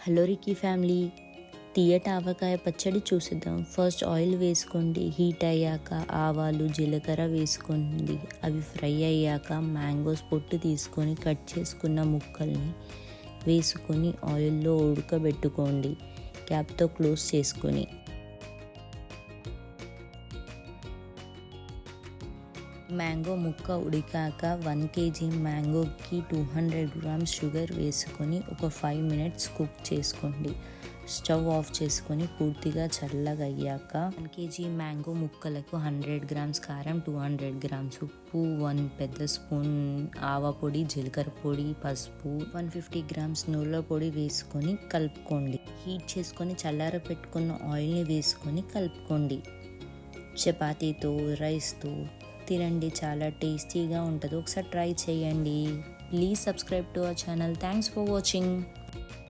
Hello Ricky family, తీయటి ఆవకాయ పచ్చడి చూసిద్దాం. First oil వేసుకోండి. హీట్ అయ్యాక ఆవాలు జీలకర్ర వేసుకోండి. అవి ఫ్రై అయ్యాక మ్యాంగోస్ పొట్టు తీసుకొని కట్ చేసుకున్న ముక్కల్ని వేసుకొని ఆయిల్లో ఉడకబెట్టుకోండి, క్యాప్తో క్లోజ్ చేసుకొని. మ్యాంగో ముక్క ఉడికాక 1 kg మ్యాంగోకి 200 grams షుగర్ వేసుకొని ఒక 5 minutes కుక్ చేసుకోండి. స్టవ్ ఆఫ్ చేసుకొని పూర్తిగా చల్లగా అయ్యాక 1 kg మ్యాంగో ముక్కలకు 100 grams కారం, 200 grams ఉప్పు, 1 పెద్ద స్పూన్ ఆవ పొడి, జీలకర్ర పొడి, పసుపు, 150 grams నువ్వుల పొడి వేసుకొని కలుపుకోండి. హీట్ చేసుకొని చల్లార పెట్టుకున్న ఆయిల్ని వేసుకొని కలుపుకోండి. చపాతీతో, రైస్తో తినండి, చాలా టేస్టీగా ఉంటుంది. ఒకసారి ట్రై చేయండి. Please subscribe to our channel. Thanks for watching.